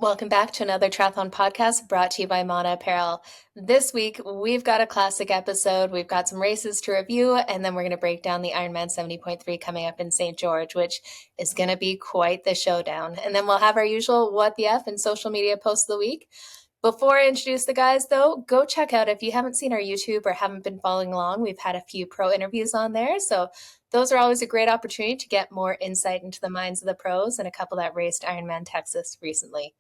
Welcome back to another triathlon podcast brought to you by Mana Apparel. This week, we've got a classic episode. We've got some races to review, and then we're going to break down the Ironman 70.3 coming up in St. George, which is going to be quite the showdown. And then we'll have our usual What the F and social media post of the week. Before I introduce the guys, though, go check out, if you haven't seen our YouTube or haven't been following along, we've had a few pro interviews on there. So those are always a great opportunity to get more insight into the minds of the pros and a couple that raced Ironman Texas recently.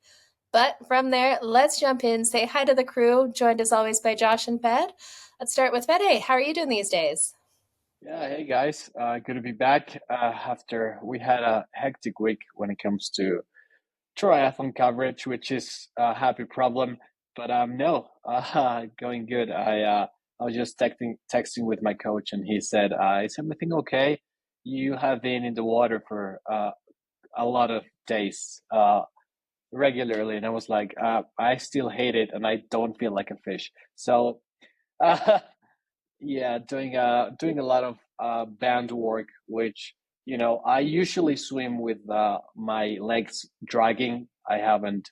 But from there, let's jump in, say hi to the crew, joined as always by Josh and Fed. Let's start with Fed. Hey, how are you doing these days? Yeah, hey guys, good to be back after we had a hectic week when it comes to triathlon coverage, which is a happy problem. But no, going good. I was just texting with my coach, and he said, "Is everything okay? You have been in the water for a lot of days regularly," and I was like, "I still hate it, and I don't feel like a fish." So. Yeah, doing a lot of band work, which I usually swim with my legs dragging. I haven't,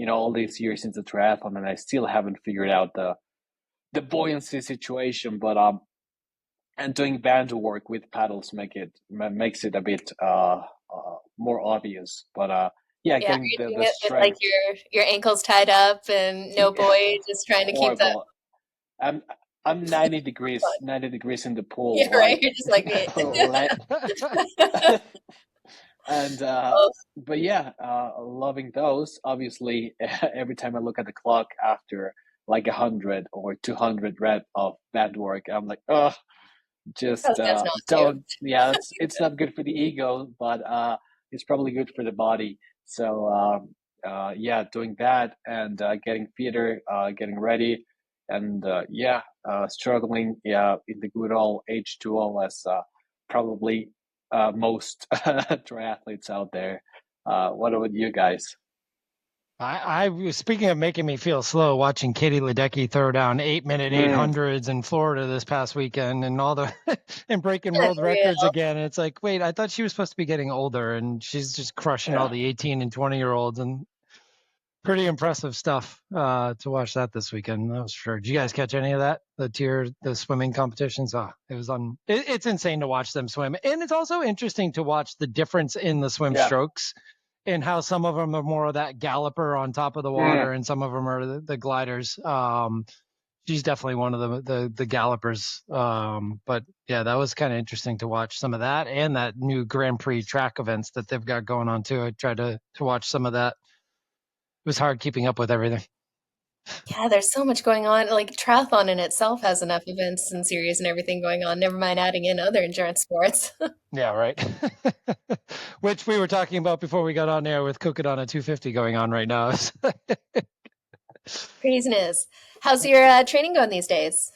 all these years into triathlon, and I still haven't figured out the buoyancy situation. But and doing band work with paddles makes it a bit more obvious. But yeah, Yeah, are getting you doing the it with like strength. your ankles tied up and no buoy, just trying to keep that Horrible. I'm I'm 90 degrees in the yeah, pool, right? like You're just like me. and Oh, but yeah, loving those. Obviously, every time I look at the clock after like 100 or 200 rep of bad work, I'm like, oh, just that's not too. don't. Yeah, it's not good for the ego, but it's probably good for the body. So yeah, doing that and getting fitter, getting ready, and yeah, struggling. Yeah, in the good old H2O as probably most triathletes out there. What about you guys? I was speaking of making me feel slow, watching Katie Ledecky throw down 8-minute Mm, 800s in Florida this past weekend and all the and breaking world records Unreal. again. It's like, wait, I thought she was supposed to be getting older and she's just crushing all yeah. the 18 and 20-year-olds and pretty impressive stuff to watch that this weekend. That was for sure. Did you guys catch any of that? The swimming competitions? It was it's insane to watch them swim. And it's also interesting to watch the difference in the swim Yeah. strokes and how some of them are more of that galloper on top of the Mm. water and some of them are the gliders. She's definitely one of the gallopers. But yeah, that was kind of interesting to watch some of that and that new Grand Prix track events that they've got going on too. I tried to watch some of that. It was hard keeping up with everything. Yeah, there's so much going on. Like triathlon in itself has enough events and series and everything going on. Never mind adding in other endurance sports. Yeah, right. Which we were talking about before we got on air with Cooking on a 250 going on right now. Craziness. How's your training going these days?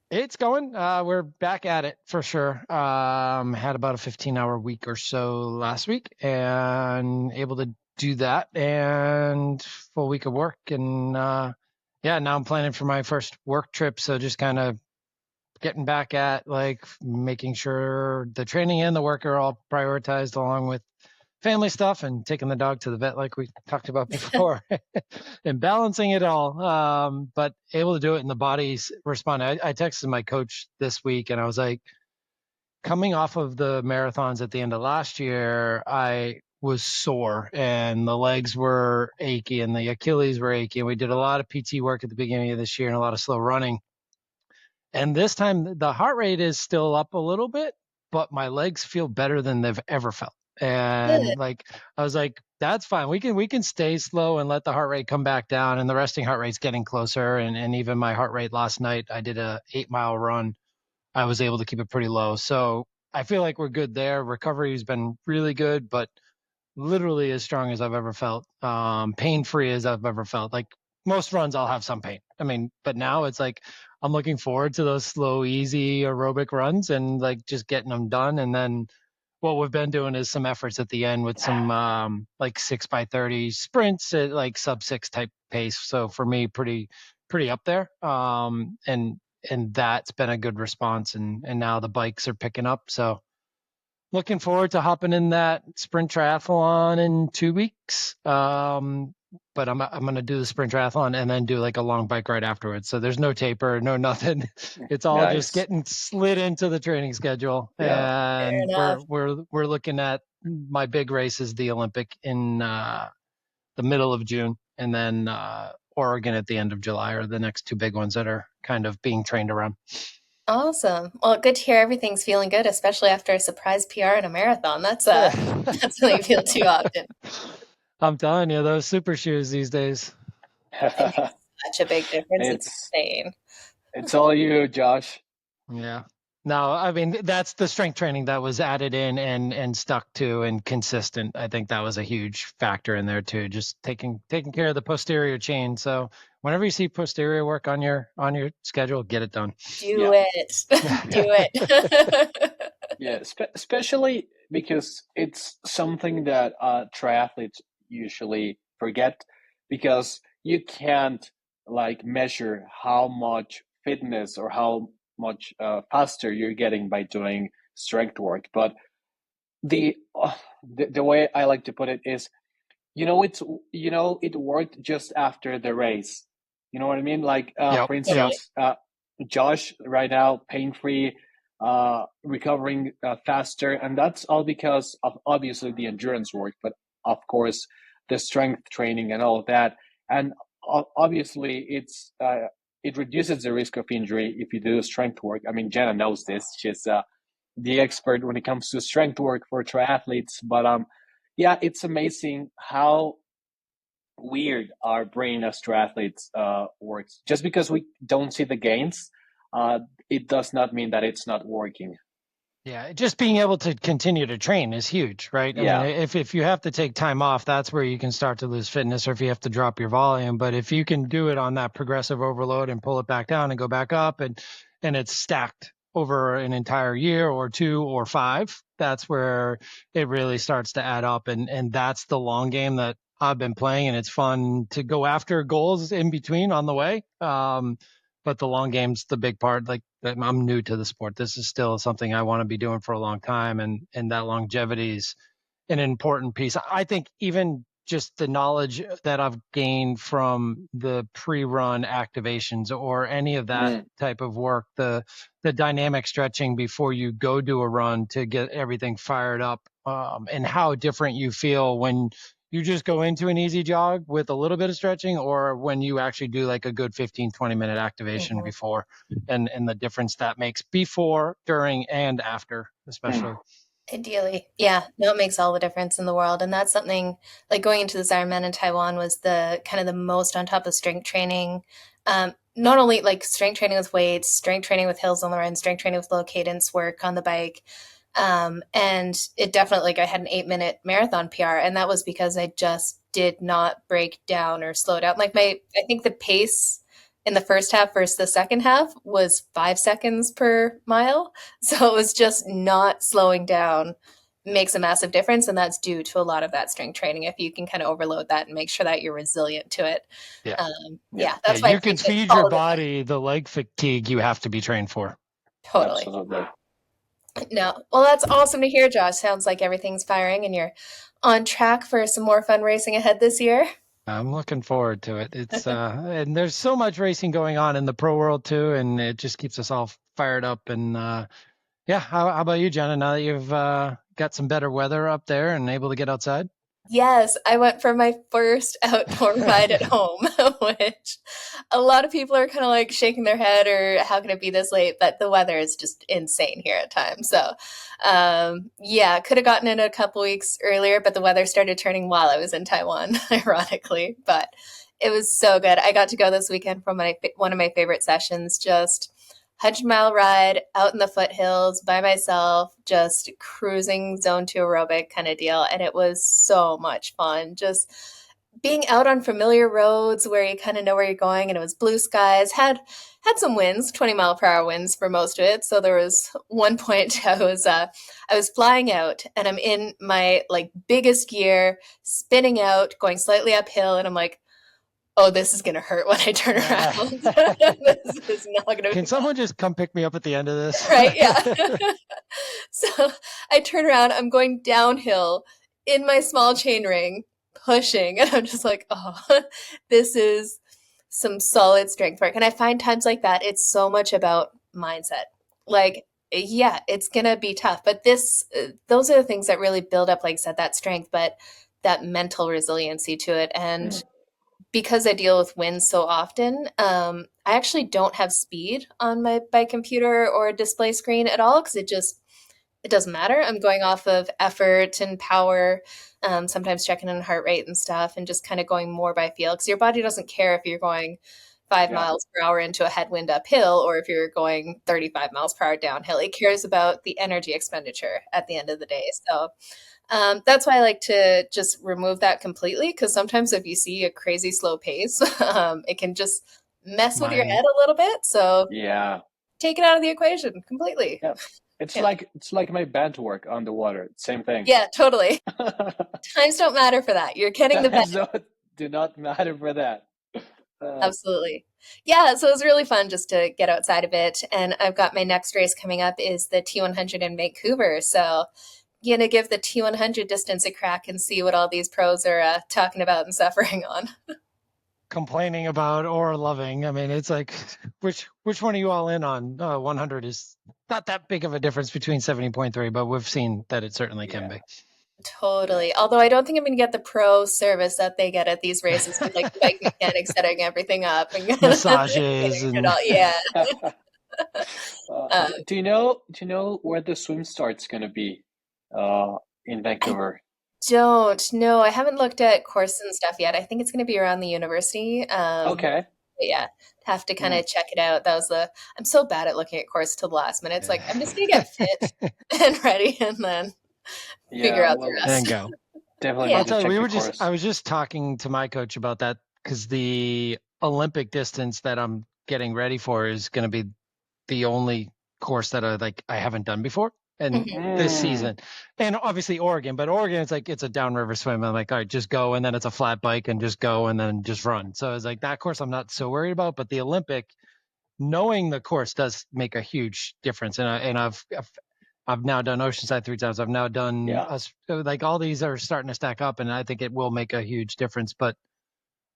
It's going. We're back at it for sure. Had about a 15-hour week or so last week and able to do that and full week of work. And yeah, now I'm planning for my first work trip. So just kind of getting back at like making sure the training and the work are all prioritized along with family stuff and taking the dog to the vet like we talked about before and balancing it all. But able to do it and the body's responding. I texted my coach this week and I was like, coming off of the marathons at the end of last year, I was sore and the legs were achy and the Achilles were achy. And we did a lot of PT work at the beginning of this year and a lot of slow running. And this time the heart rate is still up a little bit, but my legs feel better than they've ever felt. Good. And like I was like, that's fine. We can stay slow and let the heart rate come back down. And the resting heart rate's getting closer. And even my heart rate last night, I did a 8-mile run. I was able to keep it pretty low. So I feel like we're good there. Recovery has been really good, but literally as strong as I've ever felt, pain free as I've ever felt. Like most runs, I'll have some pain. I mean, but now it's like I'm looking forward to those slow, easy aerobic runs and like just getting them done. And then what we've been doing is some efforts at the end with some like 6x30 sprints at like sub 6 type pace. So for me, pretty up there. And that's been a good response. And now the bikes are picking up. So looking forward to hopping in that sprint triathlon in 2 weeks. but I'm going to do the sprint triathlon and then do like a long bike ride afterwards. So there's no taper, no nothing. It's all just Nice. getting slid into the training schedule. Yeah. And Fair we're looking at my big race is the Olympic in the middle of June, and then Oregon at the end of July are the next two big ones that are kind of being trained around. Awesome. Well, good to hear everything's feeling good, especially after a surprise PR in a marathon. That's something you feel too often. I'm telling you, those super shoes these days. They make such a big difference. It's insane. It's all you, Josh. Yeah. No, I mean, that's the strength training that was added in and stuck to and consistent. I think that was a huge factor in there too, just taking care of the posterior chain. So whenever you see posterior work on your schedule, get it done. Do it. Do it. Yeah, especially because it's something that triathletes usually forget, because you can't like measure how much fitness or how much faster you're getting by doing strength work. But the way I like to put it is, it worked just after the race. You know what I mean? Like for instance, Josh right now pain-free, recovering faster, and that's all because of obviously the endurance work, but of course the strength training and all of that, and obviously it reduces the risk of injury if you do strength work. I mean, Jenna knows this; she's the expert when it comes to strength work for triathletes. But yeah, it's amazing how weird our brain as triathletes works. Just because we don't see the gains, it does not mean that it's not working. Yeah, just being able to continue to train is huge, right? I mean, if you have to take time off, that's where you can start to lose fitness, or if you have to drop your volume. But if you can do it on that progressive overload and pull it back down and go back up, and it's stacked over an entire year or 2 or 5, that's where it really starts to add up. And that's the long game that I've been playing, and it's fun to go after goals in between on the way. But the long game's the big part. Like, I'm new to the sport. This is still something I want to be doing for a long time, and that longevity is an important piece. I think even just the knowledge that I've gained from the pre-run activations or any of that type of work, the dynamic stretching before you go do a run to get everything fired up, and how different you feel when you just go into an easy jog with a little bit of stretching, or when you actually do like a good 15-20 minute activation before, and the difference that makes before, during, and after, especially. Ideally. Yeah, no, it makes all the difference in the world. And that's something like going into this Ironman in Taiwan was the kind of the most on top of strength training. Not only like strength training with weights, strength training with hills on the run, strength training with low cadence work on the bike. And it definitely, like, I had an 8-minute marathon PR, and that was because I just did not break down or slow down. Like I think the pace in the first half versus the second half was 5 seconds per mile. So it was just not slowing down makes a massive difference. And that's due to a lot of that strength training. If you can kind of overload that and make sure that you're resilient to it. That's why you can feed your body the leg fatigue you have to be trained for. Totally. Absolutely. No. Well, that's awesome to hear, Josh. Sounds like everything's firing and you're on track for some more fun racing ahead this year. I'm looking forward to it. It's and there's so much racing going on in the pro world too, and it just keeps us all fired up. And how about you, Jenna? Now that you've got some better weather up there and able to get outside? Yes, I went for my first outdoor ride at home, which a lot of people are kind of like shaking their head, or how can it be this late? But the weather is just insane here at times. So, could have gotten in a couple weeks earlier, but the weather started turning while I was in Taiwan, ironically. But it was so good. I got to go this weekend for one of my favorite sessions, just 100-mile ride out in the foothills by myself, just cruising zone 2 aerobic kind of deal. And it was so much fun. Just being out on familiar roads where you kind of know where you're going, and it was blue skies, had some winds, 20-mile-per-hour winds for most of it. So there was one point I was flying out, and I'm in my like biggest gear, spinning out, going slightly uphill, and I'm like, oh, this is going to hurt when I turn around. This is not going to. Can someone just come pick me up at the end of this? Right, yeah. So I turn around, I'm going downhill in my small chain ring, pushing. And I'm just like, oh, this is some solid strength work. And I find times like that, it's so much about mindset. Like, yeah, it's going to be tough, but those are the things that really build up, like I said, that strength, but that mental resiliency to it. And because I deal with wind so often, I actually don't have speed on my bike computer or display screen at all because it doesn't matter. I'm going off of effort and power, sometimes checking in heart rate and stuff, and just kind of going more by feel because your body doesn't care if you're going 5 miles per hour into a headwind uphill or if you're going 35 miles per hour downhill. It cares about the energy expenditure at the end of the day. So that's why I like to just remove that completely because sometimes if you see a crazy slow pace, it can just mess with your head a little bit. So take it out of the equation completely. Yeah. It's like my band work on the water. Same thing. Yeah, totally. Times don't matter for that. You're getting the best. Do not matter for that. Absolutely. Yeah, so it was really fun just to get outside a bit. And I've got my next race coming up is the T100 in Vancouver. So going to give the T100 distance a crack and see what all these pros are talking about and suffering on. Complaining about or loving. I mean, it's like, which one are you all in on? 100 is not that big of a difference between 70.3, but we've seen that it certainly can be. Totally. Although I don't think I'm going to get the pro service that they get at these races with like the bike mechanics setting everything up and massages and all. Yeah. Do you know where the swim start's going to be in Vancouver? Don't know. I haven't looked at courses and stuff yet. I think it's going to be around the university. Okay. Yeah, have to kind of check it out. I'm so bad at looking at course till the last minute. It's like, I'm just going to get fit and ready and then figure out the rest. And go. Definitely. I'll tell you, I was just talking to my coach about that because the Olympic distance that I'm getting ready for is going to be the only course that I haven't done before. And this season, and obviously Oregon, but Oregon, it's a downriver swim. I'm like, all right, just go. And then it's a flat bike and just go and then just run. So it's like that course I'm not so worried about, but the Olympic, knowing the course does make a huge difference. And I've now done Oceanside 3 times. I've now done like all these are starting to stack up and I think it will make a huge difference, but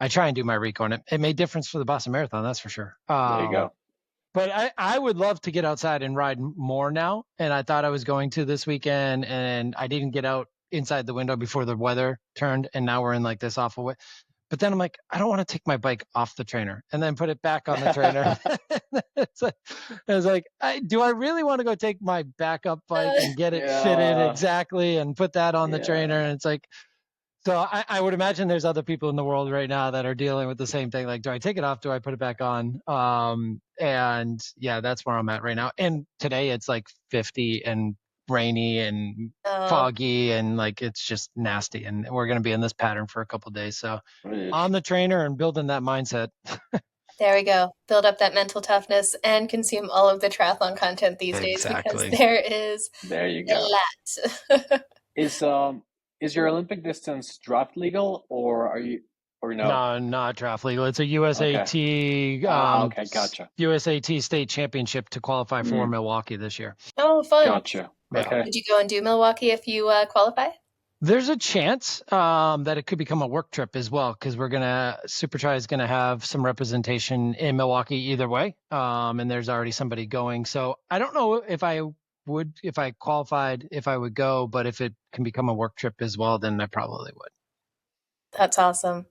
I try and do my recon. It made difference for the Boston Marathon. That's for sure. There you go. But I would love to get outside and ride more now. And I thought I was going to this weekend and I didn't get out inside the window before the weather turned. And now we're in like this awful way. But then I'm like, I don't want to take my bike off the trainer and then put it back on the trainer. It's like, do I really want to go take my backup bike and get it fitted exactly and put that on the trainer? And it's like, so I would imagine there's other people in the world right now that are dealing with the same thing. Like, do I take it off? Do I put it back on? And yeah, that's where I'm at right now. And today it's like 50 and rainy and foggy and like it's just nasty. And we're going to be in this pattern for a couple of days. So on the trainer and building that mindset. There we go. Build up that mental toughness and consume all of the triathlon content these days because there you go. A lot. Is your Olympic distance draft legal or no? No, not draft legal. It's a USAT. Okay, gotcha. USAT state championship to qualify for Milwaukee this year. Oh, fun. Gotcha. Okay. Would you go and do Milwaukee if you qualify? There's a chance that it could become a work trip as well because Supertri is gonna have some representation in Milwaukee either way, and there's already somebody going. So I don't know if I qualified, if I would go, but if it can become a work trip as well, then I probably would. That's awesome.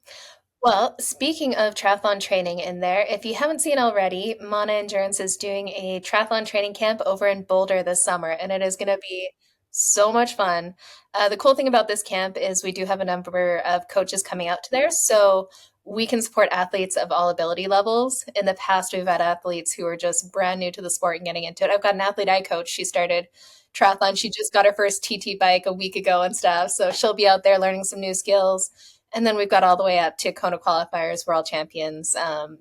Well, speaking of triathlon training in there, if you haven't seen already, Mana Endurance is doing a triathlon training camp over in Boulder this summer, and it is going to be so much fun. The cool thing about this camp is we do have a number of coaches coming out to there, so we can support athletes of all ability levels. In the past, we've had athletes who are just brand new to the sport and getting into it. I've got an athlete I coach. She started triathlon. She just got her first TT bike a week ago and stuff. So she'll be out there learning some new skills. And then we've got all the way up to Kona qualifiers, world champions.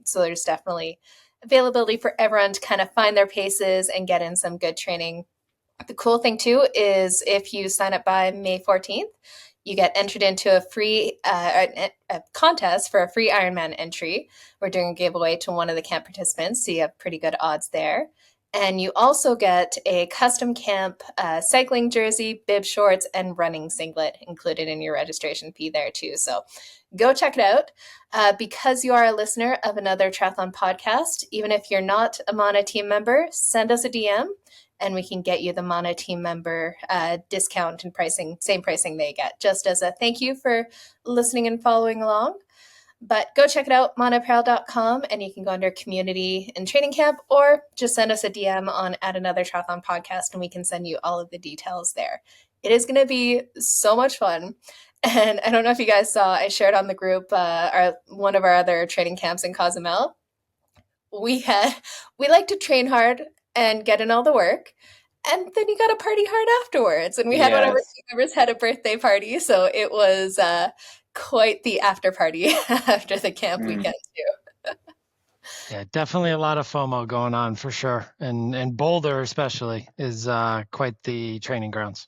So there's definitely availability for everyone to kind of find their paces and get in some good training. The cool thing too is if you sign up by May 14th, you get entered into a free a contest for a free Ironman entry. We're doing a giveaway to one of the camp participants, so you have pretty good odds there. And you also get a custom camp cycling jersey, bib shorts, and running singlet included in your registration fee there too. So go check it out. Because you are a listener of another triathlon podcast, even if you're not a Mana team member, send us a DM and we can get you the Mana team member discount and pricing, same pricing they get, just as a thank you for listening and following along. But go check it out, monoapparel.com, and you can go under community and training camp, or just send us a DM on at another triathlon podcast, and we can send you all of the details there. It is going to be so much fun. And I don't know if you guys saw, I shared on the group one of our other training camps in Cozumel. We like to train hard and get in all the work. And then you got to party hard afterwards. And we had one of our team members had a birthday party. So it was quite the after party after the camp weekend too. Yeah, definitely a lot of FOMO going on for sure. And Boulder especially is quite the training grounds.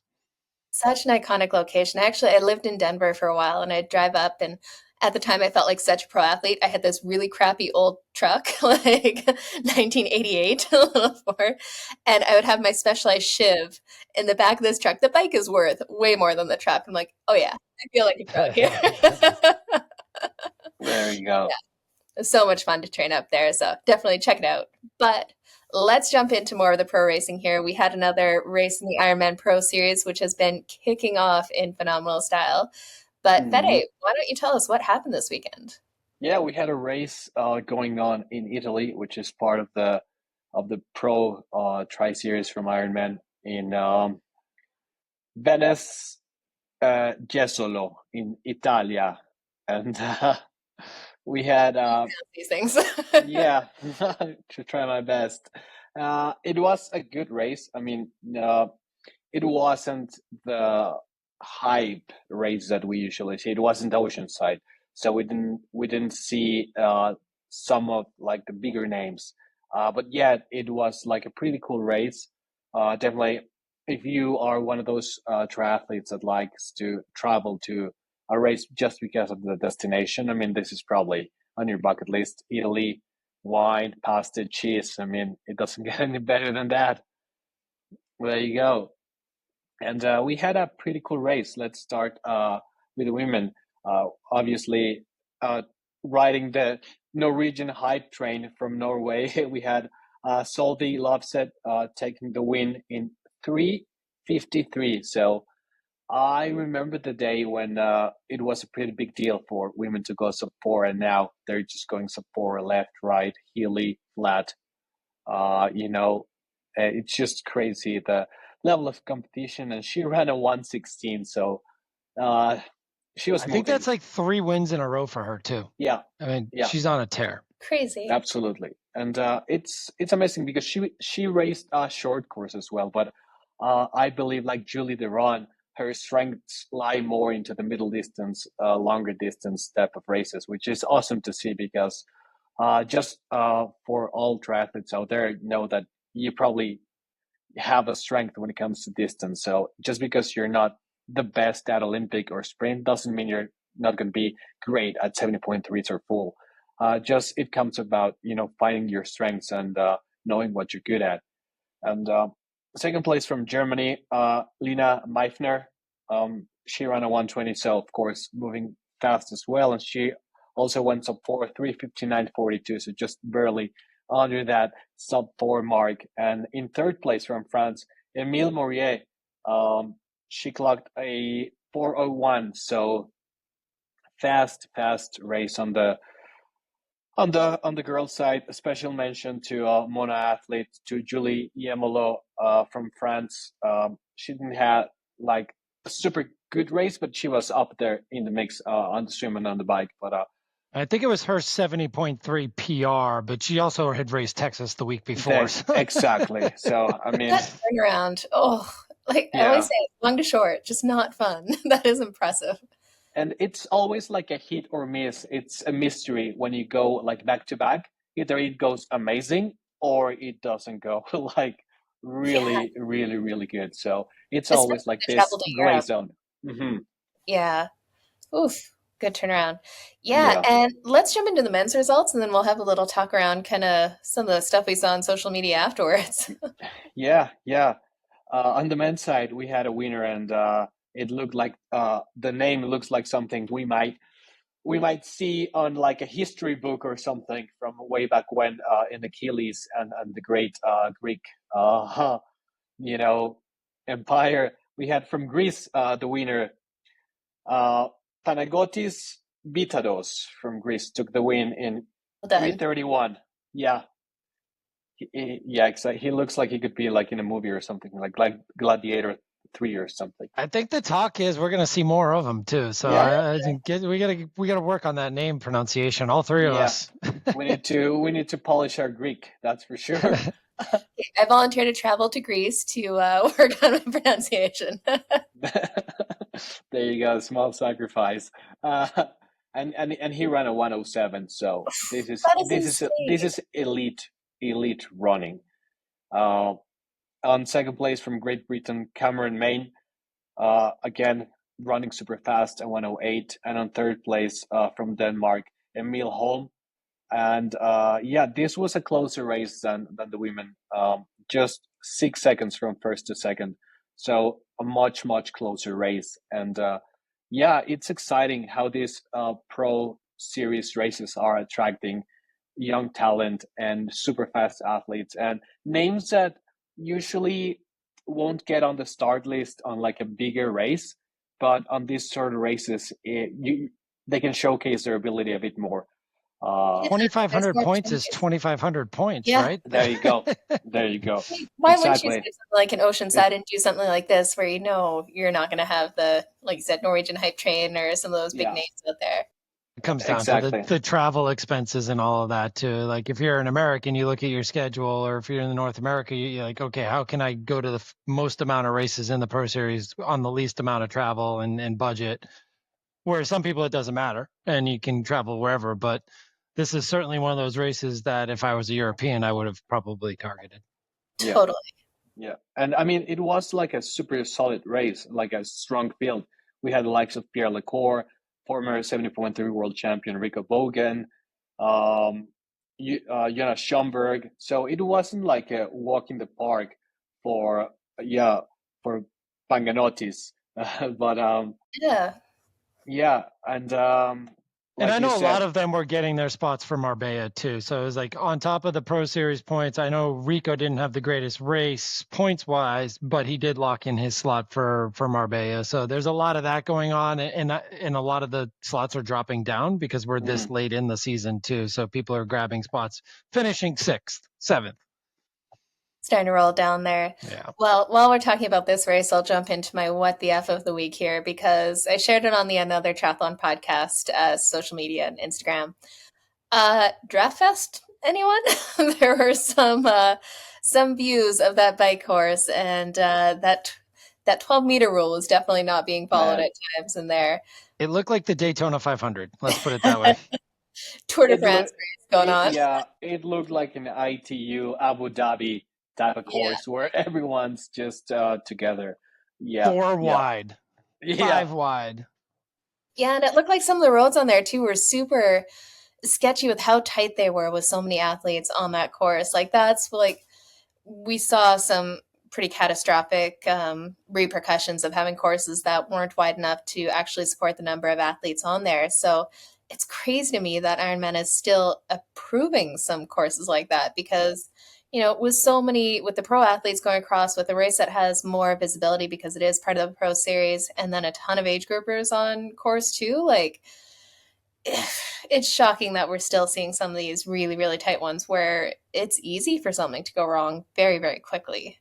Such an iconic location. I lived in Denver for a while, and I'd drive up, and at the time I felt like such a pro athlete. I had this really crappy old truck, like 1988, a little Ford, and I would have my Specialized Shiv in the back of this truck. The bike is worth way more than the truck. I'm like, oh yeah, I feel like a pro here. There you go. Yeah. So much fun to train up there, so definitely check it out. But let's jump into more of the pro racing here. We had another race in the Ironman Pro Series, which has been kicking off in phenomenal style. But Fede, why don't you tell us what happened this weekend? Yeah, we had a race going on in Italy, which is part of the Pro Tri Series from Ironman in Venice-Jesolo in Italia, and we had these things. yeah, to try my best. It was a good race. I mean, it wasn't the hype race that we usually see. It wasn't Oceanside, so we didn't see some of like the bigger names. But yeah, it was like a pretty cool race. Definitely, if you are one of those triathletes that likes to travel to a race just because of the destination, I mean, this is probably on your bucket list. Italy, wine, pasta, cheese. I mean, it doesn't get any better than that. There you go. And we had a pretty cool race. Let's start with the women. Obviously, riding the Norwegian hype train from Norway, we had Solveig Løvseth taking the win in 3:53. So I remember the day when it was a pretty big deal for women to go sub 4, and now they're just going sub 4, left, right, heely, flat. It's just crazy the level of competition, and she ran a 1:16, so she was. I think that's like 3 wins in a row for her too. Yeah, I mean, she's on a tear. Crazy. Absolutely, and it's amazing because she raced short course as well, but I believe like Julie Deron, her strengths lie more into the middle distance, longer distance type of races, which is awesome to see because just for all triathletes out there, know that you probably have a strength when it comes to distance. So just because you're not the best at Olympic or sprint doesn't mean you're not going to be great at 70.3s or full. Just it comes about, finding your strengths and knowing what you're good at. And second place from Germany, Lina Meifner. She ran a 1:20, so of course moving fast as well. And she also went sub 4, 3:59.42, so just barely under that sub 4 mark. And in third place from France, Emile Morier. She clocked a 4:01, so fast race on the girls' side. A special mention to Mona athlete, to Julie Yemolo from France. She didn't have like a super good race, but she was up there in the mix on the swim and on the bike. But I think it was her 70.3 PR, but she also had raced Texas the week before. Exactly. So I mean, that turnaround. I always say, long to short, just not fun. That is impressive. And it's always like a hit or miss. It's a mystery when you go like back to back. Either it goes amazing or it doesn't go like really, really, really good. So it's always like this gray zone. Mm-hmm. Yeah. Oof. Good turnaround. Yeah, and let's jump into the men's results, and then we'll have a little talk around kind of some of the stuff we saw on social media afterwards. Yeah. On the men's side, we had a winner, and it looked like the name looks like something we might see on like a history book or something from way back when in Achilles and the great Greek empire. We had from Greece the winner Panagiotis Bitados from Greece took the win in Well done. 3:31. Yeah. Exactly. He looks like he could be like in a movie or something like Gladiator 3 or something. I think the talk is we're going to see more of them too. So I think we got to work on that name pronunciation. All three of us. we need to polish our Greek. That's for sure. I volunteer to travel to Greece to work on my pronunciation. There you go, small sacrifice. And he ran a 107. So this is elite running. On second place from Great Britain, Cameron Main, again running super fast at 108, and on third place from Denmark, Emil Holm. And this was a closer race than the women, just 6 seconds from first to second. So a much closer race. And it's exciting how these pro series races are attracting young talent and super fast athletes and names that usually won't get on the start list on like a bigger race, but on these sort of races, they can showcase their ability a bit more. 2,500 points is 2,500 points, right? There you go. Why wouldn't you say something like an Oceanside and do something like this where you're not going to have the, like you said, Norwegian hype train or some of those big names out there? It comes down to the travel expenses and all of that too. Like if you're an American, you look at your schedule, or if you're in North America, you're like, okay, how can I go to the most amount of races in the Pro Series on the least amount of travel and budget? Where some people, it doesn't matter and you can travel wherever. But this is certainly one of those races that if I was a European, I would have probably targeted. Totally. Yeah. And I mean, it was like a super solid race, like a strong field. We had the likes of Pierre Lecour, former 70.3 world champion Rico Bogan, Jonas Schomburg. So it wasn't like a walk in the park for Panganotis. But and I know a lot of them were getting their spots for Marbella too. So it was like on top of the Pro Series points, I know Rico didn't have the greatest race points wise, but he did lock in his slot for Marbella. So there's a lot of that going on, and a lot of the slots are dropping down because we're this late in the season too. So people are grabbing spots, finishing 6th, 7th. Starting to roll down there. Yeah. Well, while we're talking about this race, I'll jump into my what the F of the week here because I shared it on the Another Triathlon podcast, social media and Instagram. Draft Fest, anyone? There were some views of that bike course, and that 12-meter rule was definitely not being followed at times in there. It looked like the Daytona 500. Let's put it that way. Tour de France race going on. Yeah, it looked like an ITU Abu Dhabi type of course where everyone's just together. Yeah. 4 wide. 5 wide. Yeah, and it looked like some of the roads on there too were super sketchy with how tight they were with so many athletes on that course. Like that's like we saw some pretty catastrophic repercussions of having courses that weren't wide enough to actually support the number of athletes on there. So it's crazy to me that Ironman is still approving some courses like that because with the pro athletes going across with a race that has more visibility because it is part of the pro series and then a ton of age groupers on course too, like it's shocking that we're still seeing some of these really, really tight ones where it's easy for something to go wrong very, very quickly.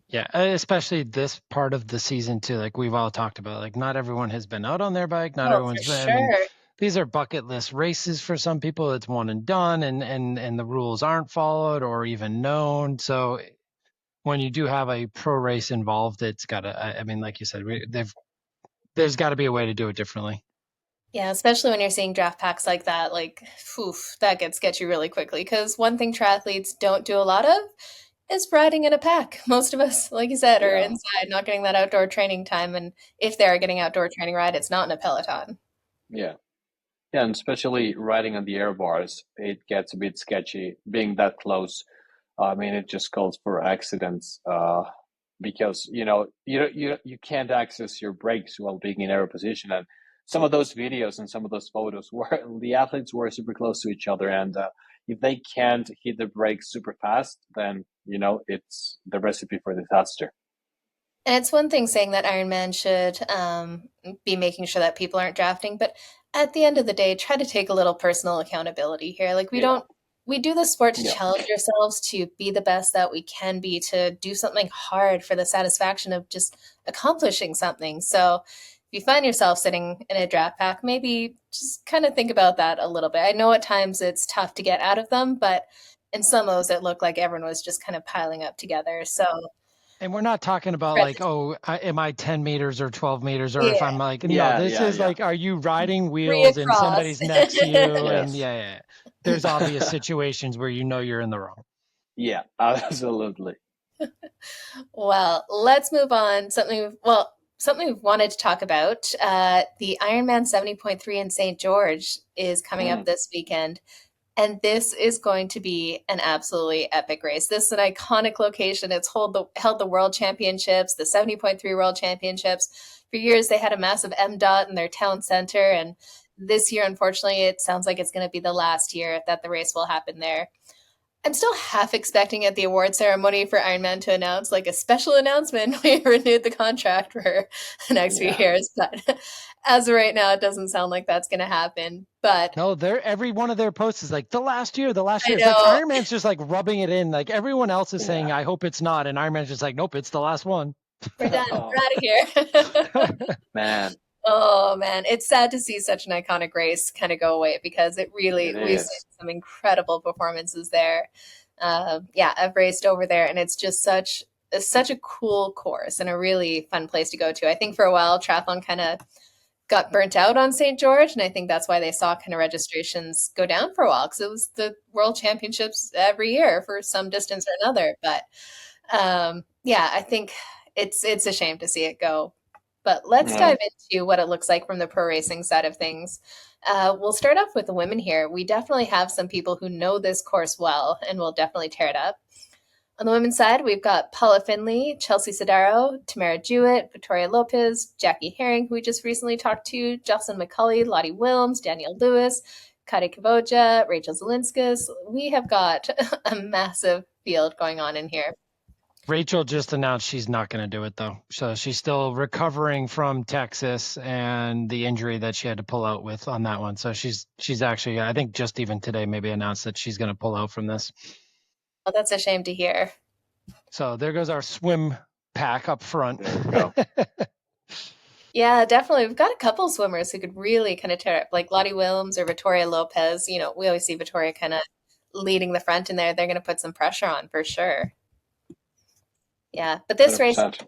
Yeah, especially this part of the season too. Like we've all talked about, like not everyone has been out on their bike. Not everyone's been. Sure. I mean, these are bucket list races for some people. It's one and done, and the rules aren't followed or even known. So when you do have a pro race involved, it's got to. I mean, like you said, there's got to be a way to do it differently. Yeah, especially when you're seeing draft packs like that, like, that gets sketchy really quickly. Because one thing triathletes don't do a lot of is riding in a pack. Most of us, like you said, are Yeah, inside, not getting that outdoor training time. And if they're getting outdoor training ride, it's not in a peloton. yeah. Yeah, and especially riding on the air bars, it gets a bit sketchy being that close. I mean, it just calls for accidents because you can't access your brakes while being in air position. And some of those videos and some of those photos where the athletes were super close to each other, and if they can't hit the brakes super fast, then it's the recipe for disaster. And it's one thing saying that Ironman should be making sure that people aren't drafting, but at the end of the day, try to take a little personal accountability here. Like Yeah, we do the sport to yeah, challenge ourselves to be the best that we can be, to do something hard for the satisfaction of just accomplishing something. So if you find yourself sitting in a draft pack, maybe just kind of think about that a little bit. I know at times it's tough to get out of them, but in some of those, it looked like everyone was just kind of piling up together. So And we're not talking about like, credit. oh, am I 10 meters or 12 meters? Or if Yeah. I'm like, no, yeah, this yeah, is yeah, like, are you riding Three wheels and across. somebody's next to you? And yes, yeah, yeah, yeah. There's obvious situations where you're in the wrong. yeah, absolutely. Well, let's move on. Something we've wanted to talk about. The Ironman 70.3 in St. George is coming up Mm, this weekend. And this is going to be an absolutely epic race. This is an iconic location. It's held the World Championships, the 70.3 World Championships. For years, they had a massive M-Dot in their town center. And this year, unfortunately, it sounds like it's going to be the last year that the race will happen there. I'm still half expecting at the award ceremony for Ironman to announce like a special announcement. We renewed the contract for the next few yeah. years, but as of right now, it doesn't sound like that's going to happen. But No, every one of their posts is like the last year, the last I year. It's like know Iron Man's just like rubbing it in. Like everyone else is saying, Yeah. I hope it's not. And Iron Man's just like, nope, it's the last one. we're done. Oh, We're out of here. man, Oh man, it's sad to see such an iconic race kind of go away because it we've seen is. some incredible performances there. Yeah, I've raced over there, and it's just such a cool course and a really fun place to go to. I think for a while triathlon kind of got burnt out on St. George, and I think that's why they saw kind of registrations go down for a while because it was the World Championships every year for some distance or another. But yeah, I think it's a shame to see it go. But let's Yeah. dive into what it looks like from the pro racing side of things. We'll start off with the women here. We definitely have some people who know this course well and will definitely tear it up. On the women's side, we've got Paula Findlay, Chelsea Sodaro, Tamara Jewett, Victoria Lopez, Jackie Herring, who we just recently talked to, Jocelyn McCulley, Lottie Wilms, Danielle Lewis, Kari Kavoja, Rachel Zelinskas. We have got a massive field going on in here. Rachel just announced she's not going to do it though. So she's still recovering from Texas and the injury that she had to pull out with on that one. So she's actually, I think just even today maybe announced that she's going to pull out from this. Well, that's a shame to hear. So there goes our swim pack up front. There we go. Yeah, definitely. We've got a couple swimmers who could really kind of tear it up, like Lottie Wilms or Victoria Lopez. You know, we always see Victoria kind of leading the front in there. They're going to put some pressure on for sure. Yeah, but this race, 100%.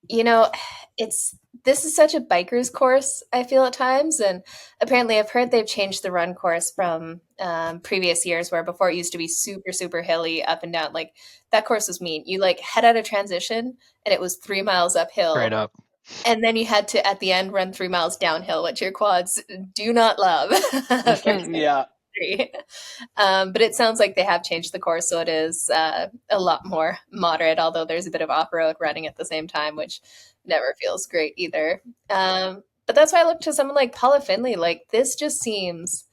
you know, this is such a biker's course, I feel at times. And apparently I've heard they've changed the run course from previous years where before it used to be super, super hilly up and down. Like that course was mean. You like head out of transition and it was 3 miles Straight uphill. up. And then you had to, at the end, run 3 miles downhill, which your quads do not love. Yeah. But it sounds like they have changed the course, so it is a lot more moderate, although there's a bit of off-road running at the same time, which never feels great either. But that's why I look to someone like Paula Findlay. Like, this just seems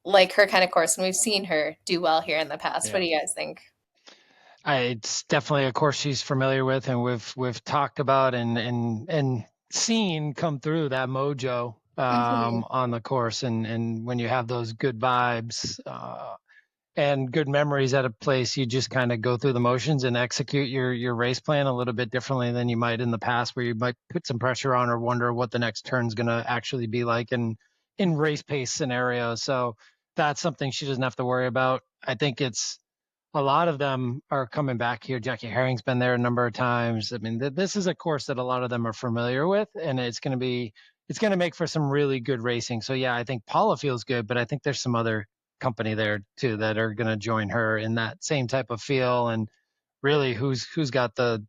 like her kind of course, and we've seen her do well here in the past. What do you guys think? It's definitely a course she's familiar with, and we've talked about and seen come through that mojo Mhm. on the course, and when you have those good vibes and good memories at a place, you just kind of go through the motions and execute your race plan a little bit differently than you might in the past, where you might put some pressure on or wonder what the next turn's going to actually be like in race pace scenarios. So that's something she doesn't have to worry about. I think it's a lot of them are coming back here. Jackie Herring's been there a number of times. I mean, this is a course that a lot of them are familiar with, and it's going to make for some really good racing. So yeah, I think Paula feels good, but I think there's some other company there too that are going to join her in that same type of feel and really who's got the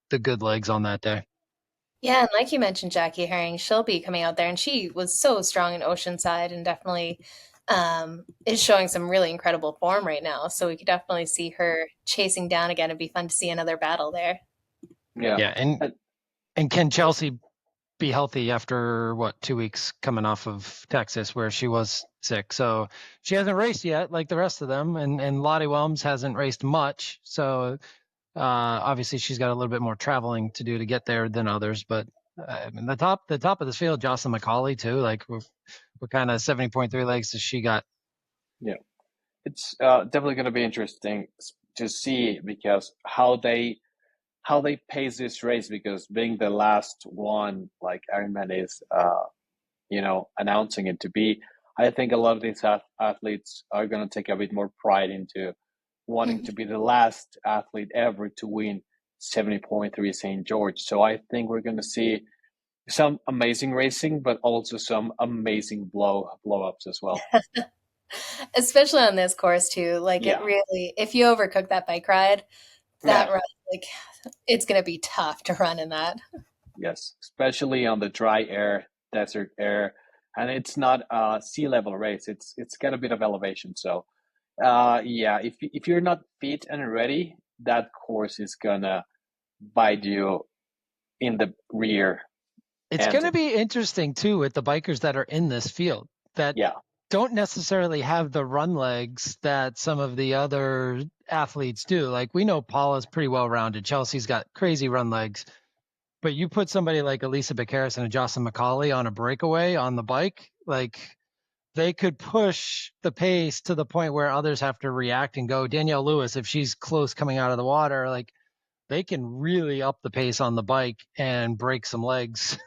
good legs on that day. Yeah, and like you mentioned, Jackie Herring, she'll be coming out there, and she was so strong in Oceanside and definitely is showing some really incredible form right now. So we could definitely see her chasing down again. It'd be fun to see another battle there. Yeah. Yeah, and can Chelsea be healthy after 2 weeks coming off of Texas where she was sick? So she hasn't raced yet like the rest of them, and Lottie Whelms hasn't raced much. So obviously she's got a little bit more traveling to do to get there than others, but the top of this field, Jocelyn McCauley too. Like what kind of 70.3 legs does she got? Yeah, it's definitely going to be interesting to see because how they pace this race, because being the last one, like Ironman is, announcing it to be, I think a lot of these athletes are going to take a bit more pride into wanting to be the last athlete ever to win 70.3 St. George. So I think we're going to see some amazing racing, but also some amazing blow-ups as well. Especially on this course too. Like it Yeah. really, if you overcook that bike ride, that Yeah. run, like it's gonna be tough to run in that. Yes, especially on the dry air, desert air, and it's not a sea level race. It's got a bit of elevation. So, yeah, if you're not fit and ready, that course is gonna bite you in the rear. It's going to be interesting too with the bikers that are in this field that Yeah, don't necessarily have the run legs that some of the other athletes do. Like we know Paula's pretty well rounded. Chelsea's got crazy run legs. But you put somebody like Elisa Becaris and a Jocelyn McCauley on a breakaway on the bike, like they could push the pace to the point where others have to react and go. Danielle Lewis, if she's close coming out of the water, like they can really up the pace on the bike and break some legs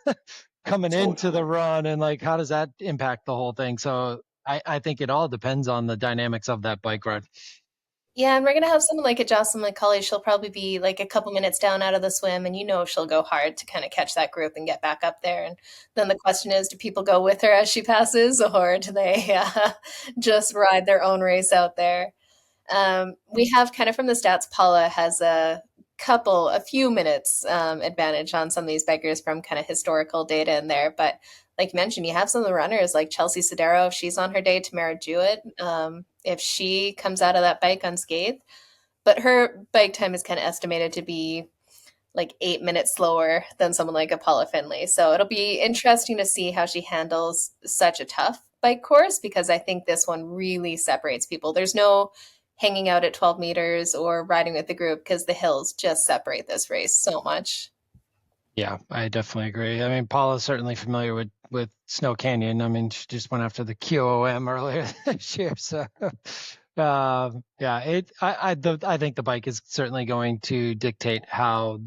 coming into the run. And like, how does that impact the whole thing? So I think it all depends on the dynamics of that bike ride. Yeah, and we're gonna have someone like a Jocelyn McCauley. She'll probably be like a couple minutes down out of the swim, and she'll go hard to kind of catch that group and get back up there. And then the question is, do people go with her as she passes, or do they just ride their own race out there? We have kind of from the stats, Paula has a few minutes advantage on some of these bikers from kind of historical data in there. But like you mentioned, you have some of the runners like Chelsea Sodaro, if she's on her day, Tamara Jewett, if she comes out of that bike unscathed. But her bike time is kind of estimated to be like 8 minutes slower than someone like a Paula Findlay. So it'll be interesting to see how she handles such a tough bike course, because I think this one really separates people. There's no hanging out at 12 meters or riding with the group, because the hills just separate this race so much. Yeah, I definitely agree. I mean, Paula's certainly familiar with Snow Canyon. I mean, she just went after the QOM earlier this year. So, yeah, I think the bike is certainly going to dictate how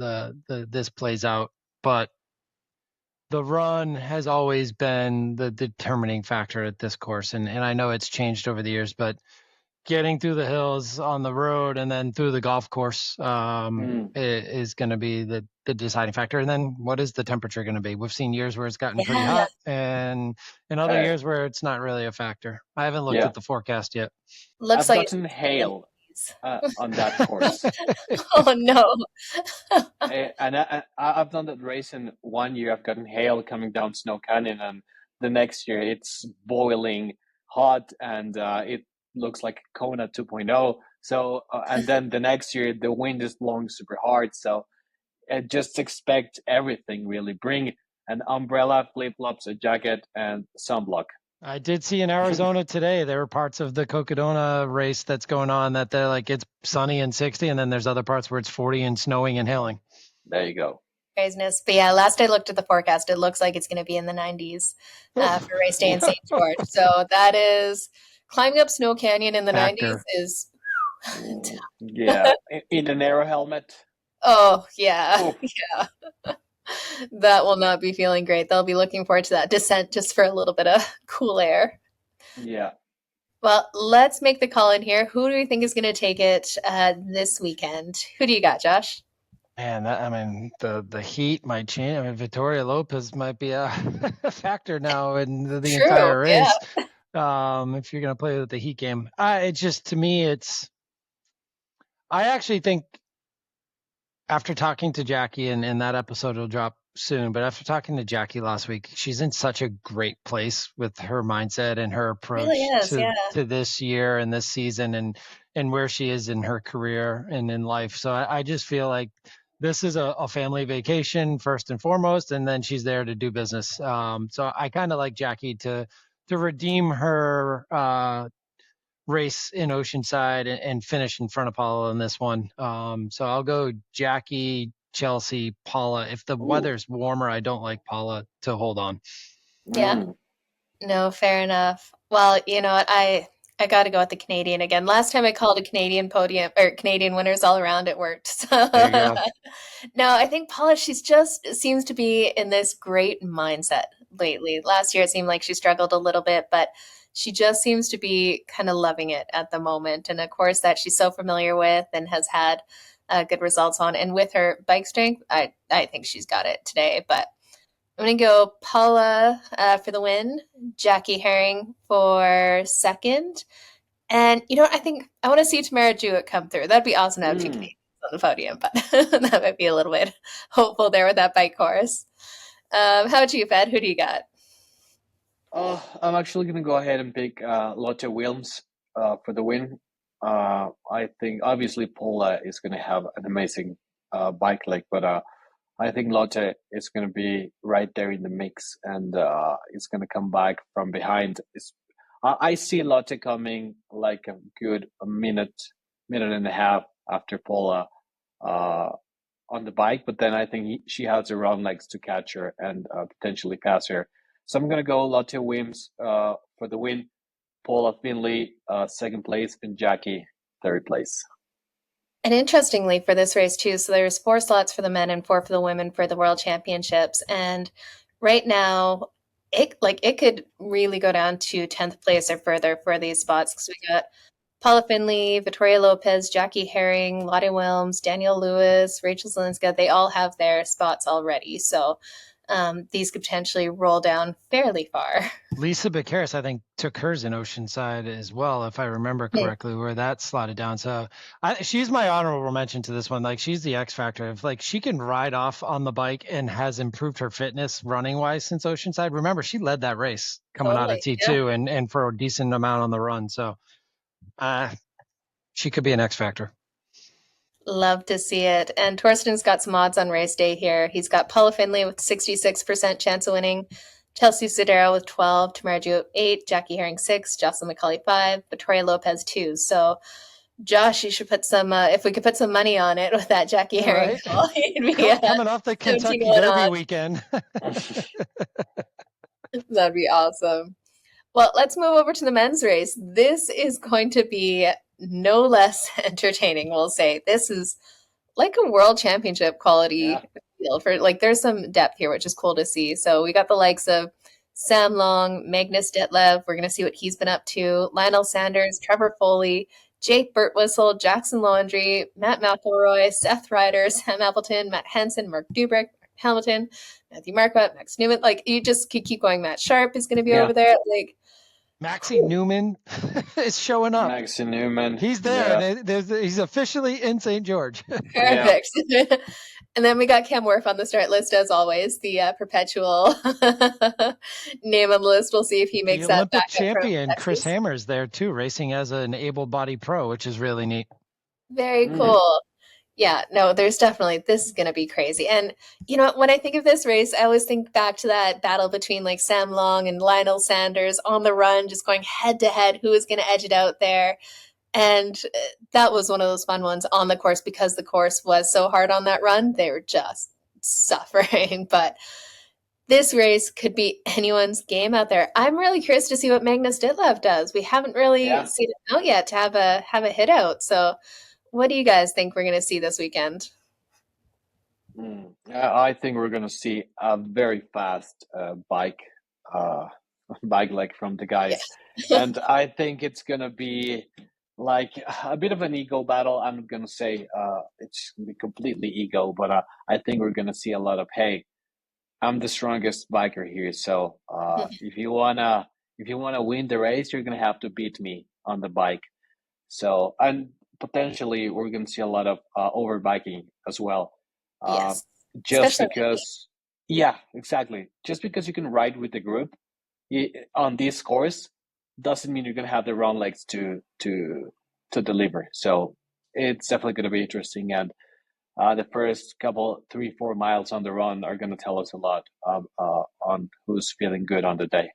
this plays out. But the run has always been the determining factor at this course, and I know it's changed over the years, but getting through the hills on the road and then through the golf course is going to be the deciding factor. And then what is the temperature going to be? We've seen years where it's gotten pretty hot and other years where it's not really a factor. I haven't looked at the forecast yet. Looks I've like gotten hail on that course. Oh no. And I've done that race, in 1 year I've gotten hail coming down Snow Canyon, and the next year it's boiling hot, and it looks like Kona 2.0. So, and then the next year the wind is blowing super hard. So just expect everything really. Bring an umbrella, flip-flops, a jacket, and sunblock. I did see in Arizona today, there were parts of the Cocodona race that's going on that they're like, it's sunny and 60, and then there's other parts where it's 40 and snowing and hailing. There you go. Craziness. But yeah, last I looked at the forecast, it looks like it's going to be in the 90s for race day in St. George. So that is climbing up Snow Canyon in the Factor. 90s is Yeah, in an aero helmet. Oh, yeah. Yeah. That will not be feeling great. They'll be looking forward to that descent just for a little bit of cool air. Yeah. Well, let's make the call in here. Who do we think is going to take it this weekend? Who do you got, Josh? Man, I mean, the heat might change. I mean, Victoria Lopez might be a factor now in the True, entire race. yeah. If you're going to play with the heat game, it just, to me, I actually think after talking to Jackie, and that episode will drop soon, but after talking to Jackie last week, she's in such a great place with her mindset and her Really approach is, yeah. to this year and this season and where she is in her career and in life. So I just feel like this is a family vacation first and foremost, and then she's there to do business. So I kind of like Jackie to redeem her race in Oceanside and finish in front of Paula in this one. So I'll go Jackie, Chelsea, Paula. If the weather's warmer, I don't like Paula to hold on. Yeah. No, fair enough. Well, you know what? I got to go with the Canadian again. Last time I called a Canadian podium or Canadian winners all around, it worked. So There you go. no, I think Paula, she's just seems to be in this great mindset lately. Last year it seemed like she struggled a little bit, but she just seems to be kind of loving it at the moment. And of course, that she's so familiar with and has had good results on. And with her bike strength, I think she's got it today. But I'm going to go Paula for the win, Jackie Herring for second. And, you know, I think I want to see Tamara Jewett come through. That'd be awesome to have two Canadians on the podium, but that might be a little bit hopeful there with that bike course. How about you, Fed? Who do you got? I'm actually going to go ahead and pick Lotte Wilms for the win. I think obviously Paula is going to have an amazing bike leg, but I think Lotte is going to be right there in the mix and it's going to come back from behind. I see Lotte coming like a good minute and a half after Paula on the bike, but then I think she has her own legs to catch her and potentially pass her. So I'm going to go Lotte Wims for the win, Paula Findlay second place, and Jackie third place. And interestingly for this race too, so there's 4 slots for the men and 4 for the women for the World Championships. And right now, it could really go down to 10th place or further for these spots because we got Paula Findlay, Victoria Lopez, Jackie Herring, Lotte Wilms, Danielle Lewis, Rachel Zelinska. They all have their spots already. So these could potentially roll down fairly far. Lisa Becaris, I think, took hers in Oceanside as well, if I remember correctly, where that slotted down. So she's my honorable mention to this one. Like, she's the X factor. If like she can ride off on the bike and has improved her fitness running wise since Oceanside. Remember, she led that race coming out of T2 and for a decent amount on the run. So she could be an X factor. Love to see it. And Torsten's got some odds on race day here. He's got Paula Findlay with 66% chance of winning, Chelsea Sodaro with 12, Tamara Jewett 8, Jackie Herring 6, Jocelyn McCauley 5, Victoria Lopez 2. So, Josh, you should put some, if we could put some money on it with that Jackie Herring. Right. Coming off the Kentucky Derby weekend. That'd be awesome. Well, let's move over to the men's race. This is going to be no less entertaining, we'll say. This is like a world championship quality field for like there's some depth here, which is cool to see. So we got the likes of Sam Long, Magnus Ditlev. We're gonna see what he's been up to. Lionel Sanders, Trevor Foley, Jake Birtwhistle, Jackson Laundry, Matt McElroy, Seth Ryder, Sam Appleton, Matt Henson, Mark Dubrick, Hamilton, Matthew Marquardt, Max Newman. Like you just keep going. Matt Sharp is gonna be over there. Like Maxie Newman is showing up. Maxie Newman. He's there. Yeah. He's officially in St. George. Perfect. Yeah. And then we got Cam Worf on the start list, as always, the perpetual name on the list. We'll see if he makes that Olympic champion. Chris Hammer's there, too, racing as an able-bodied pro, which is really neat. Very cool. Yeah, no, there's definitely, this is going to be crazy. And, you know, when I think of this race, I always think back to that battle between like Sam Long and Lionel Sanders on the run, just going head to head, who is going to edge it out there. And that was one of those fun ones on the course because the course was so hard on that run. They were just suffering. But this race could be anyone's game out there. I'm really curious to see what Magnus Ditlev does. We haven't really seen it out yet to have a hit out. So what do you guys think we're going to see this weekend? I think we're going to see a very fast bike leg from the guys. And I think it's going to be like a bit of an ego battle. I'm going to say it's going to be completely ego, but I think we're going to see a lot of, hey, I'm the strongest biker here. So if you want to win the race, you're going to have to beat me on the bike. So, and potentially we're going to see a lot of overbiking as well. Uh, Yes, just especially maybe. because, yeah, exactly. Just because you can ride with the group on this course doesn't mean you're going to have the round legs to deliver. So it's definitely going to be interesting. And the first couple, 3-4 miles on the run are going to tell us a lot on who's feeling good on the day.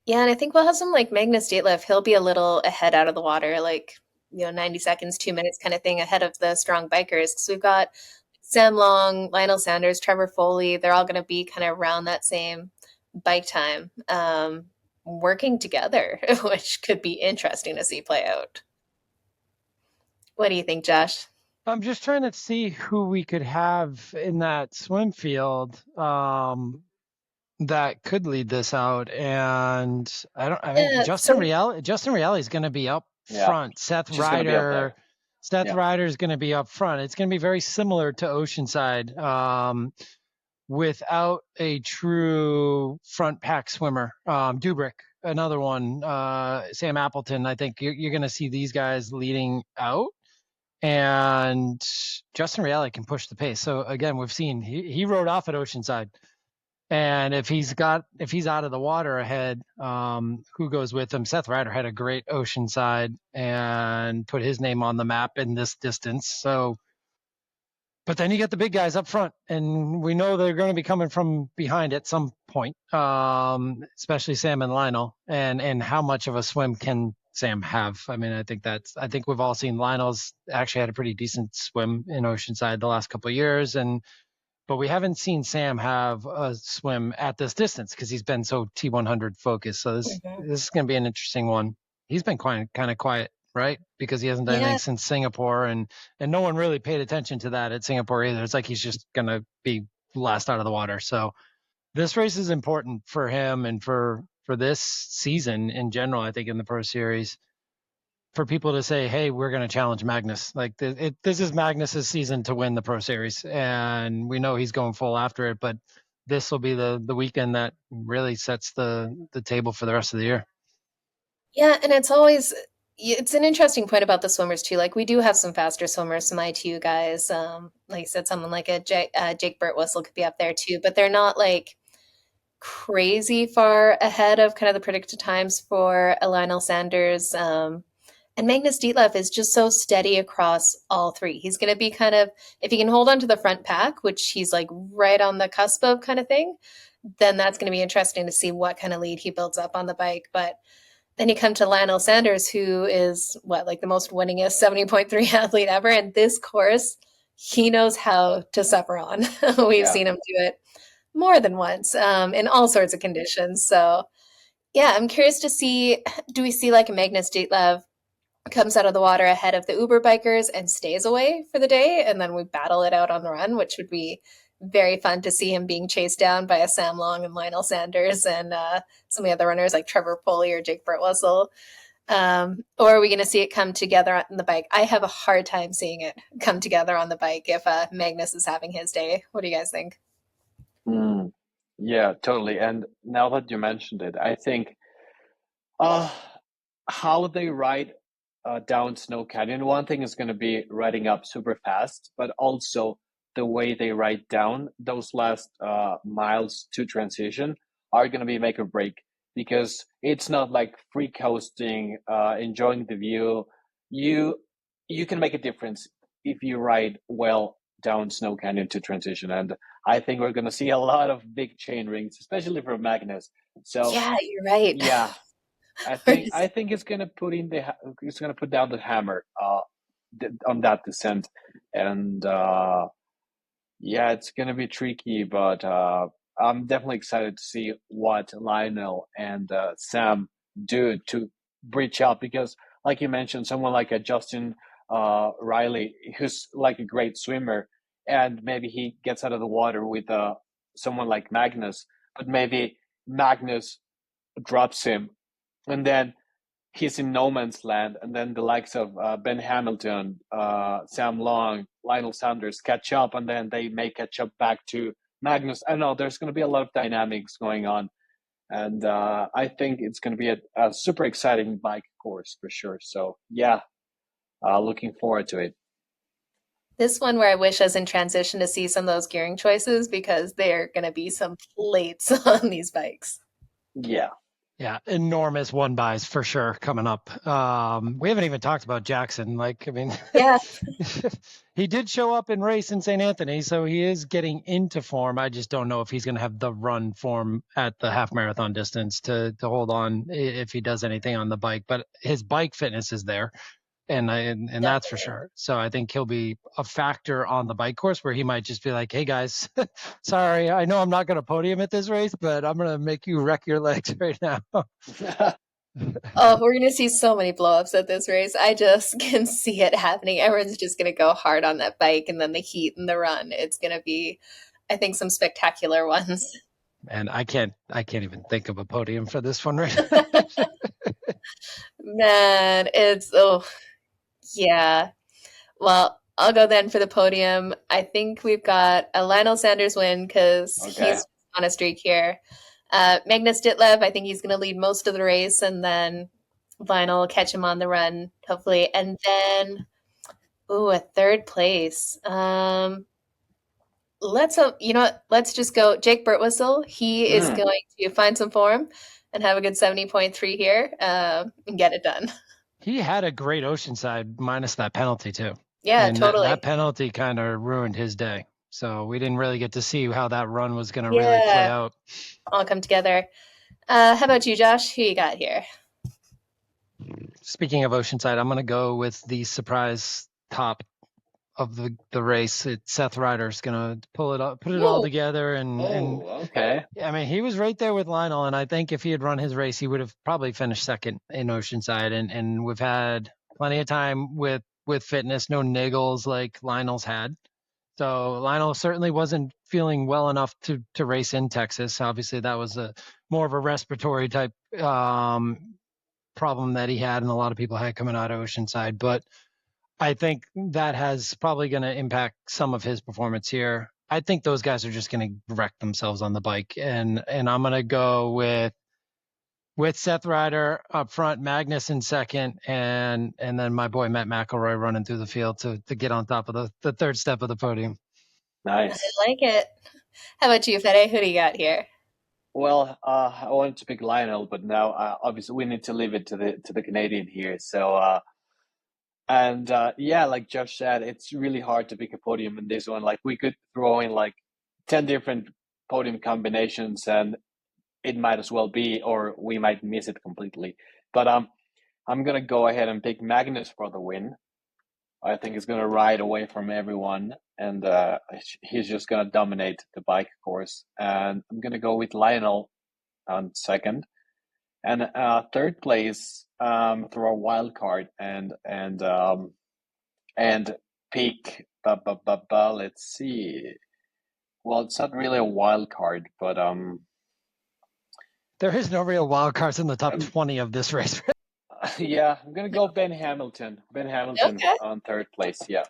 Yeah, and I think we'll have some like Magnus Ditlev. He'll be a little ahead out of the water, like 90 seconds, 2 minutes kind of thing ahead of the strong bikers. Because we've got Sam Long, Lionel Sanders, Trevor Foley. They're all going to be kind of around that same bike time, working together, which could be interesting to see play out. What do you think, Josh? I'm just trying to see who we could have in that swim field that could lead this out. And I mean, Yeah, so Justin Reale is going to be up Yeah, front. she's going to be up there. Seth Yeah. Ryder is going to be up front. It's going to be very similar to Oceanside, without a true front pack swimmer. Dubrick, another one. Sam Appleton. I think you're going to see these guys leading out. And Justin Reale can push the pace. So again, we've seen he rode off at Oceanside, and if he's out of the water ahead, who goes with him? Seth Ryder had a great Oceanside and put his name on the map in this distance. So, but then you get the big guys up front, and we know they're going to be coming from behind at some point, especially Sam and Lionel. And how much of a swim can Sam have? I mean, I think we've all seen Lionel's actually had a pretty decent swim in Oceanside the last couple of years, but we haven't seen Sam have a swim at this distance because he's been so T100 focused. So this is going to be an interesting one. He's been kind of quiet, right? Because he hasn't done anything yeah, since Singapore, and no one really paid attention to that at Singapore either. It's like he's just going to be last out of the water. So this race is important for him and for this season in general. I think in the Pro Series, for people to say, "Hey, we're going to challenge Magnus." Like this is Magnus's season to win the Pro Series, and we know he's going full after it. But this will be the weekend that really sets the table for the rest of the year. yeah, and it's an interesting point about the swimmers too. Like we do have some faster swimmers, some ITU guys. Like I said, someone like a Jake Birtwhistle could be up there too, but they're not like crazy far ahead of kind of the predicted times for a Lionel Sanders. And Magnus Ditlev is just so steady across all three. He's going to be kind of, if he can hold on to the front pack, which he's like right on the cusp of kind of thing, then that's going to be interesting to see what kind of lead he builds up on the bike. But then you come to Lionel Sanders, who is like the most winningest 70.3 athlete ever. And this course, he knows how to suffer on. We've seen him do it more than once in all sorts of conditions. So, yeah, I'm curious to see, do we see like a Magnus Ditlev comes out of the water ahead of the Uber bikers and stays away for the day, and then we battle it out on the run, which would be very fun to see him being chased down by a Sam Long and Lionel Sanders and some of the other runners like Trevor Foley or Jake Birtwhistle. Or are we going to see it come together on the bike? I have a hard time seeing it come together on the bike if Magnus is having his day. What do you guys think? Yeah, totally. And now that you mentioned it, I think how they ride down Snow Canyon, one thing is going to be riding up super fast, but also the way they ride down those last miles to transition are going to be make or break, because it's not like free coasting, enjoying the view. You can make a difference if you ride well down Snow Canyon to transition. And I think we're going to see a lot of big chain rings, especially for Magnus. So Yeah, you're right. yeah, I think it's gonna put down the hammer on that descent. And yeah, it's gonna be tricky, but I'm definitely excited to see what Lionel and Sam do to breach out, because like you mentioned, someone like a Justin Riley, who's like a great swimmer, and maybe he gets out of the water with someone like Magnus, but maybe Magnus drops him, and then he's in no man's land, and then the likes of Ben Hamilton, Sam Long, Lionel Sanders catch up, and then they may catch up back to Magnus. I don't know, there's going to be a lot of dynamics going on, and I think it's going to be a super exciting bike course for sure. So yeah, looking forward to it. This one where I wish I was in transition to see some of those gearing choices because there are going to be some plates on these bikes. Yeah. Yeah, enormous one buys for sure coming up. We haven't even talked about Jackson. Yeah. He did show up in race in St. Anthony, so he is getting into form. I just don't know if he's going to have the run form at the half marathon distance to hold on if he does anything on the bike. But his bike fitness is there. And that's for sure. So I think he'll be a factor on the bike course where he might just be like, hey guys, sorry, I know I'm not going to podium at this race, but I'm going to make you wreck your legs right now. Oh, we're going to see so many blowups at this race. I just can see it happening. Everyone's just going to go hard on that bike, and then the heat and the run. It's going to be, I think, some spectacular ones. And I can't even think of a podium for this one right now. Man, yeah. Well, I'll go then for the podium. I think we've got a Lionel Sanders win because he's on a streak here. Magnus Ditlev, I think he's going to lead most of the race, and then Lionel will catch him on the run, hopefully. And then, a third place. Let's just go Jake Birtwhistle. He is going to find some form and have a good 70.3 here and get it done. He had a great Oceanside minus that penalty too. Yeah, and totally. That penalty kind of ruined his day. So we didn't really get to see how that run was going to really play out. All come together. How about you, Josh? Who you got here? Speaking of Oceanside, I'm going to go with the surprise top of the race. Seth Ryder's going to put it all together. Okay. I mean, he was right there with Lionel, and I think if he had run his race, he would have probably finished second in Oceanside. And we've had plenty of time with fitness, no niggles like Lionel's had. So Lionel certainly wasn't feeling well enough to race in Texas. Obviously, that was more of a respiratory type problem that he had, and a lot of people had coming out of Oceanside. But I think that has probably going to impact some of his performance here. I think those guys are just going to wreck themselves on the bike, and I'm going to go with Seth Ryder up front, Magnus in second, and then my boy Matt McElroy running through the field to get on top of the third step of the podium. Nice. I like it. How about you, Fede? Who do you got here? Well, I wanted to pick Lionel, but now obviously we need to leave it to the Canadian here. So like Josh said, it's really hard to pick a podium in this one. Like we could throw in like 10 different podium combinations and it might as well be, or we might miss it completely. But I'm gonna go ahead and pick Magnus for the win. I think he's gonna ride away from everyone, and he's just gonna dominate the bike course. And I'm gonna go with Lionel on second, and third place throw a wild card and pick. Let's see. Well, it's not really a wild card, but there is no real wild cards in the top 20 of this race. Yeah, I'm gonna go Ben Hamilton. On third place. Yeah.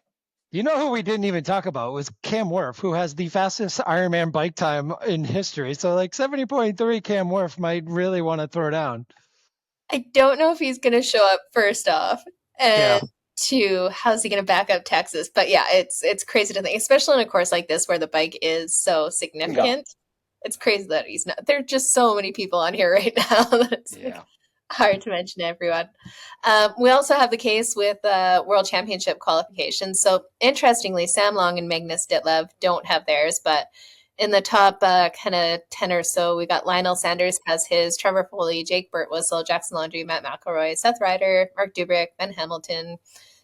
You know who we didn't even talk about was Cam Wurf, who has the fastest Ironman bike time in history. So 70.3 Cam Wurf might really want to throw down. I don't know if he's going to show up first off, and two, how's he going to back up Texas? But yeah, it's crazy to think, especially on a course like this where the bike is so significant. Yeah. It's crazy that he's not. There are just so many people on here right now that it's hard to mention everyone. We also have the case with World Championship qualifications. So interestingly, Sam Long and Magnus Ditlev don't have theirs, but in the top kind of 10 or so, we got Lionel Sanders has his, Trevor Foley, Jake Birtwhistle, Jackson Laundry, Matt McElroy, Seth Ryder, Mark Dubrick, Ben Hamilton,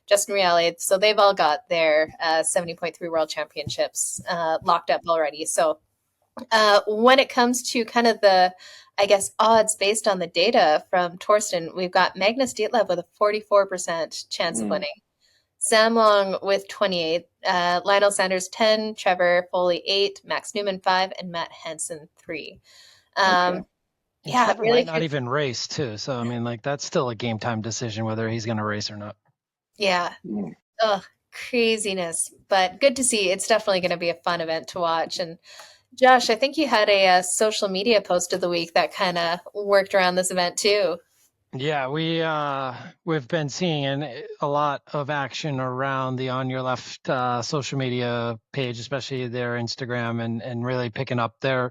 Justin Reale. So they've all got their 70.3 World Championships locked up already. So when it comes to kind of the, I guess, odds based on the data from Torsten, we've got Magnus Ditlev with a 44% chance of winning. Sam Long with 28, Lionel Sanders 10, Trevor Foley 8, Max Newman 5, and Matt Hansen 3. Trevor really might not even race too. So I mean, that's still a game time decision whether he's going to race or not. Yeah. Oh, craziness. But good to see. It's definitely going to be a fun event to watch. And Josh, I think you had a social media post of the week that kind of worked around this event too. Yeah, we've been seeing a lot of action around the On Your Left social media page, especially their Instagram, and really picking up their.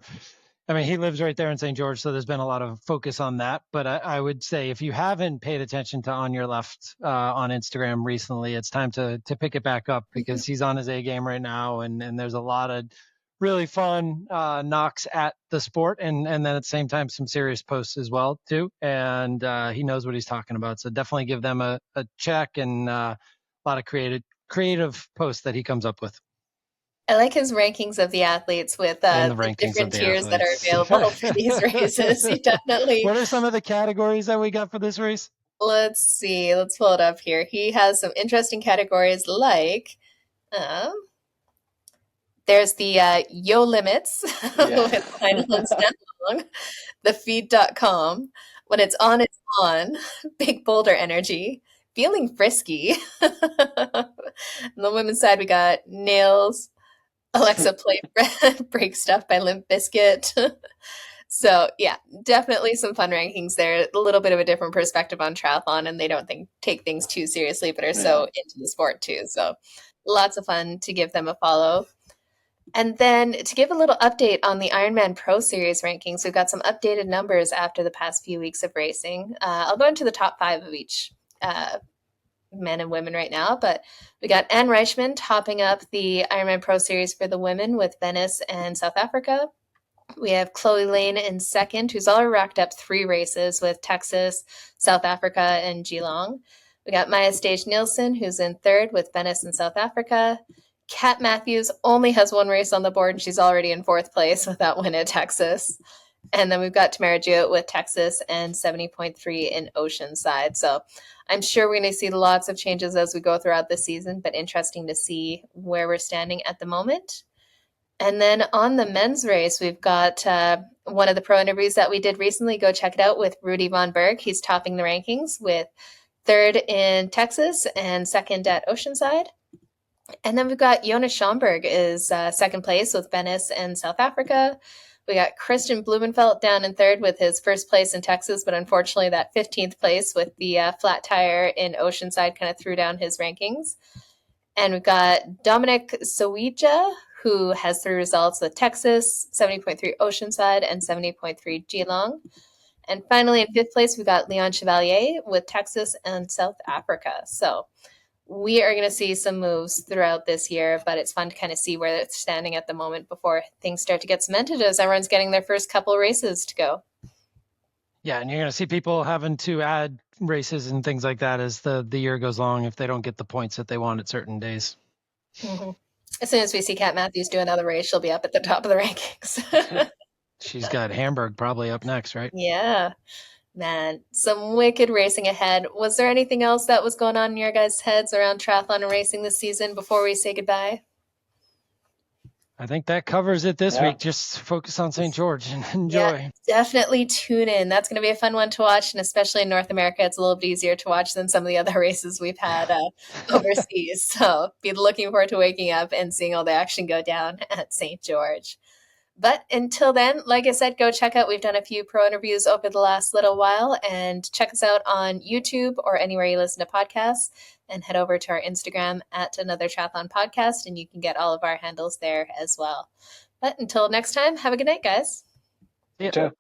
I mean, he lives right there in St. George, so there's been a lot of focus on that. But I would say if you haven't paid attention to On Your Left on Instagram recently, it's time to pick it back up because he's on his A game right now, and there's a lot of really fun knocks at the sport, and then at the same time some serious posts as well too. And he knows what he's talking about, so definitely give them a check, and a lot of creative posts that he comes up with. I like his rankings of the athletes with And the the rankings of different the tiers that are athletes. available for these races. He definitely. What are some of the categories that we got for this race? Let's see. Let's pull it up here. He has some interesting categories like there's the Yo Limits with final and stand long, the feed.com, when it's on, big boulder energy, feeling frisky. On the women's side, we got nails, Alexa play break stuff by Limp Bizkit. So yeah, definitely some fun rankings there. A little bit of a different perspective on triathlon, and they don't take things too seriously, but are so into the sport too. So lots of fun to give them a follow. And then to give a little update on the Ironman Pro Series rankings, we've got some updated numbers after the past few weeks of racing. I'll go into the top 5 of each men and women right now, but we got Anne Reichman topping up the Ironman Pro Series for the women with Venice and South Africa. We have Chloe Lane in second, who's already racked up 3 races with Texas, South Africa, and Geelong. We got Maya Stage Nielsen, who's in third with Venice and South Africa. Kat Matthews only has 1 race on the board, and she's already in 4th place with that win at Texas. And then we've got Tamara Jewett with Texas and 70.3 in Oceanside. So I'm sure we're going to see lots of changes as we go throughout the season, but interesting to see where we're standing at the moment. And then on the men's race, we've got one of the pro interviews that we did recently. Go check it out with Rudy Von Berg. He's topping the rankings with 3rd in Texas and 2nd at Oceanside. And then we've got Jonas Schomburg is 2nd place with Venice and South Africa. We got Christian Blumenfeld down in 3rd with his 1st place in Texas, but unfortunately that 15th place with the flat tire in Oceanside kind of threw down his rankings. And we've got Dominic Sowija, who has 3 results with Texas, 70.3 Oceanside, and 70.3 Geelong. And finally, in 5th place, we've got Leon Chevalier with Texas and South Africa. So we are going to see some moves throughout this year, but it's fun to kind of see where it's standing at the moment before things start to get cemented as everyone's getting their first couple of races to go. Yeah, and you're going to see people having to add races and things like that as the year goes along if they don't get the points that they want at certain days. Mm-hmm. As soon as we see Kat Matthews do another race, she'll be up at the top of the rankings. She's got Hamburg probably up next, right? Yeah. Man, some wicked racing ahead. Was there anything else that was going on in your guys' heads around triathlon and racing this season before we say goodbye? I think that covers it this week. Just focus on St. George and enjoy. Yeah, definitely tune in. That's going to be a fun one to watch, and especially in North America, it's a little bit easier to watch than some of the other races we've had overseas. So be looking forward to waking up and seeing all the action go down at St. George. But until then, like I said, go check out. We've done a few pro interviews over the last little while, and check us out on YouTube or anywhere you listen to podcasts, and head over to our Instagram at Another Triathlon Podcast, and you can get all of our handles there as well. But until next time, have a good night, guys. Yeah.